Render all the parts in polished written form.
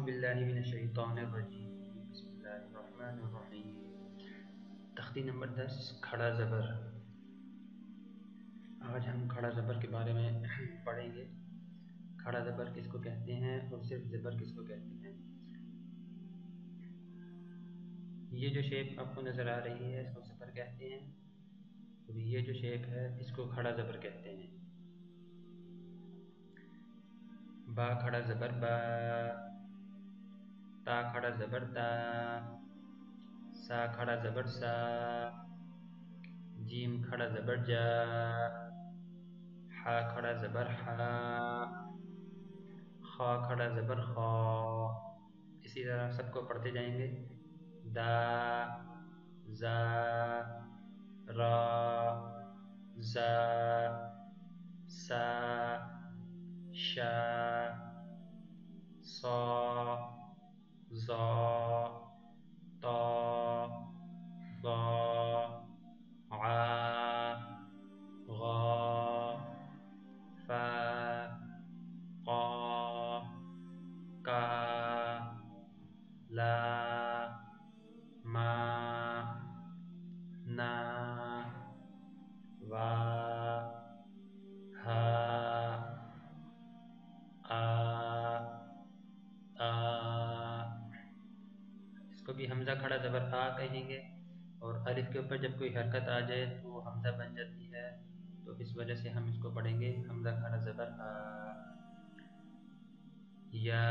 باللہ من الشیطان الرجیم بسم اللہ الرحمن الرحیم۔ تختی نمبر 10 کھڑا زبر۔ آج ہم کھڑا زبر کے بارے میں پڑھیں گے۔ کھڑا زبر کس کو کہتے ہیں اور صرف زبر کس کو کہتے ہیں۔ یہ جو شیپ آپ کو نظر آ رہی ہے اس کو زبر کہتے ہیں، اور یہ جو شیپ ہے اس کو کھڑا زبر کہتے ہیں۔ با کھڑا زبر با، تا کھڑا زبر تا، سا کھڑا زبر سا، جیم کھڑا زبر جا، حا کھڑا زبر حا، خا کھڑا زبر خا۔ اسی طرح سب کو پڑھتے جائیں گے۔ دا، زا، را، زا، سا، شا، صا، ظا، طا، ظا، عا، غا، فا، قا، کا، لا، ما، نا، وا، ہا، آ، اس کو بھی حمزہ کھڑا زبر آ کہیں گے، اور الف کے اوپر جب کوئی حرکت آ جائے تو وہ حمزہ بن جاتی ہے، تو اس وجہ سے ہم اس کو پڑھیں گے حمزہ کھڑا زبر آ۔ یا،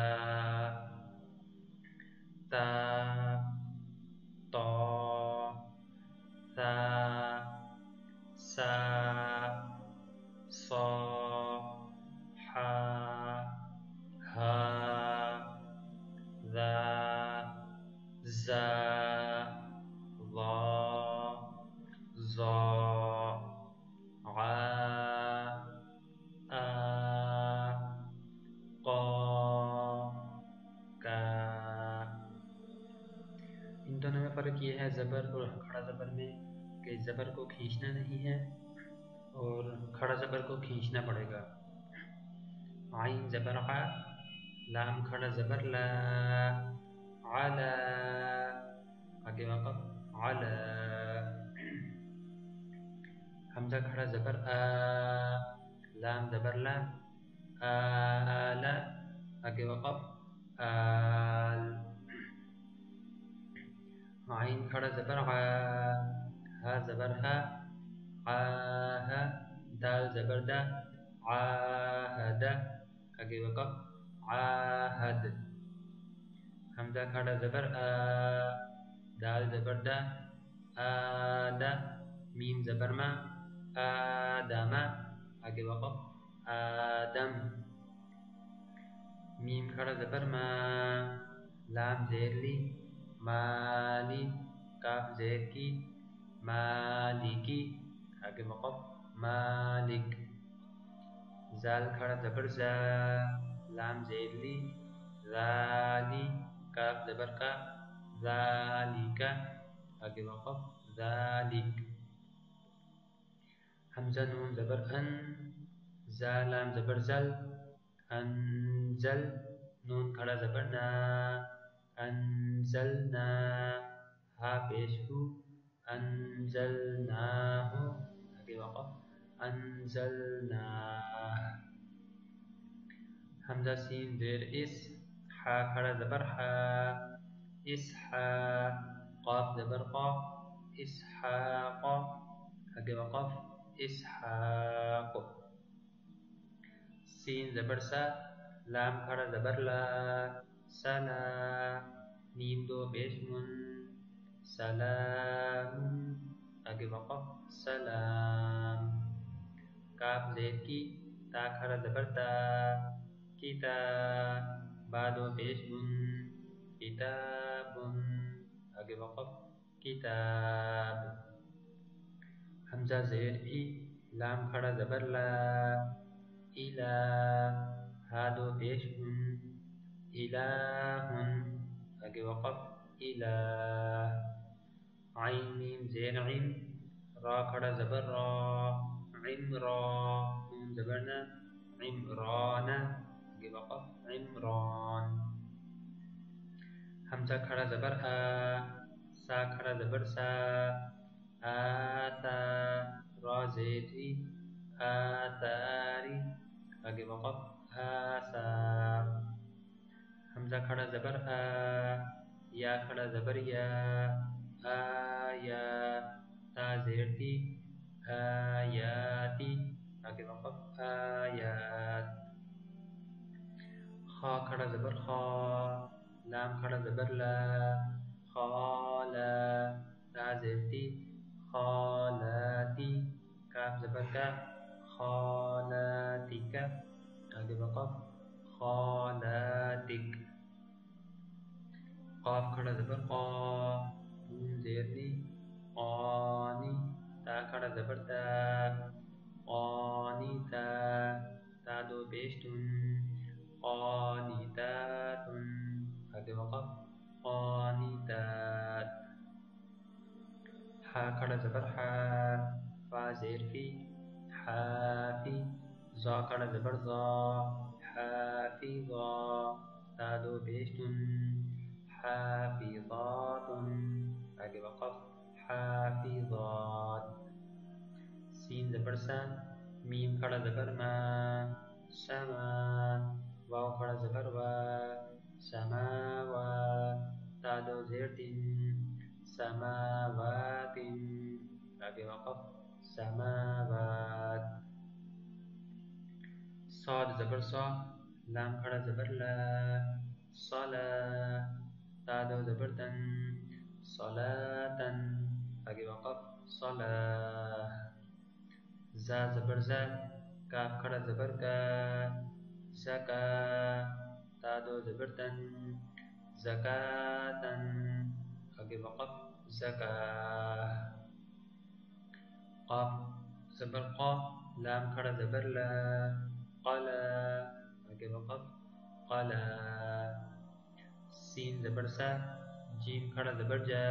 تا، طا، ثا، سا، صا، حا، ہا، ذا، زا، ظا، ظا، عا، آ، قا، کا۔ ان دونوں میں فرق یہ ہے زبر اور کھڑا زبر میں کہ زبر کو کھینچنا نہیں ہے اور کھڑا زبر کو کھینچنا پڑے گا۔ عین زبر ع، لام کھڑا زبر لا، علا، آگے وقف علا۔ حمزہ کھڑا زبر آ، لام زبر لا، آلا، آگے وقف آل۔ عین کھڑا زبر عا، ہا زبر ہا، عاہا، دال زبر دا، عاہد، آگے وقف عاہد۔ حمزہ کھڑا زبر آ، دال زبر دا، آدا، میم زبر ما، آدم، آگے وقف آدم۔ میم کھڑا زبر ما، لام زیر لی، مالی، کاف زیر کی، مالکی، آگے وقف مالک۔ زال کھڑا زبر زا، لام زیر لی، ذالی، کاف زبر کا، ذالکا، آگے وقف ذالک۔ حمزہ نون زبر ان، زا لام زبر زل، انزل، نون کھڑا زبر نا، انزلنا، ہا پیش ہو، انزلناہ، آگے وقف انزلناہ۔ حمزہ سین زیر اس، حا کھڑا زبر حا، اسحا، قاف زبر قا، اسحاق، آگے وقف اسحاق۔ سین زبر سا، لام کھڑا زبر لا، سلا، میم دو پیش من، سلام، آگے وقف سلام۔ کاف زید کی، تا کھڑا زبر تا، کتا، با دو پیش من، کتاب، آگے وقف کتاب۔ حمزہ زیر ای، لام کھڑا زبر لا، الہ، ہا دو پیش ہن، الہن، آگے وقف الہ۔ عین میم زیر عین، را کھڑا زبر را، عمرا، نون زبرنا، عمران، آگے وقف عمران۔ حمزہ کھڑا زبر آ، سا کھڑا زبر سا، آتا، را زیدی، آتاری، آگے وقف، آثار. حمزہ کھڑا زبر آ، یا کھڑا زبر یا، آیا، تا زیر تی، آیاتی، آگے وقف، آیات. خا کھڑا زبر خا، لام کھڑا زبر لا، خالا، تا زیر تی، خالاتی، کاف زبر کا، خالاتک، آگے وقف، خالاتک. قاف کھڑا زبر قا، نون زیر نی، قانی، تا کھڑا زبر تا، قانیتا، تا دو پیش تن، قانیتاتن، آگے وقف، قانیتات. حا کھڑا زبر حا، فا زیر فی، حافی، زا کھڑا زبر زا، حافظا، تا دو پیش تن، حافظات، آگے وقف، حافظات. سین زبر سا، میم کھڑا زبر ما، سما، واو کھڑا زبر وا، سماوات، تا دو زیر تن، سماوات، آگے وقف، سماوات. صاد زبر صا، لام کھڑا زبر لا، صلا، تا دو زبر تن، صلاتن، آگے وقف، صلاة. زا زبر زا، کاف کھڑا زبر کا، زکا، تا دو زبر تن، زکاتن، آگے وقف، زکاة. قاف زبر قا، لام کھڑا زبر لا، قلا، آگے وقف، قلا. سین زبر سا، جیم کھڑا زبر جا،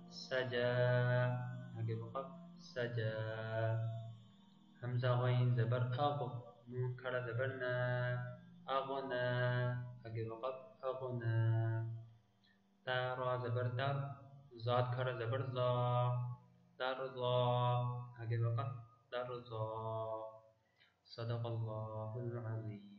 سجا، آگے وقف، سجا. حمزہ غین زبر اغ، نون کھڑا زبر نا، اغنا، آگے وقف، اغنا. تا را زبر تر، زاد کھڑا زبر زا، ترضا، آگے وقف، ترضا. صدق اللہ العظیم.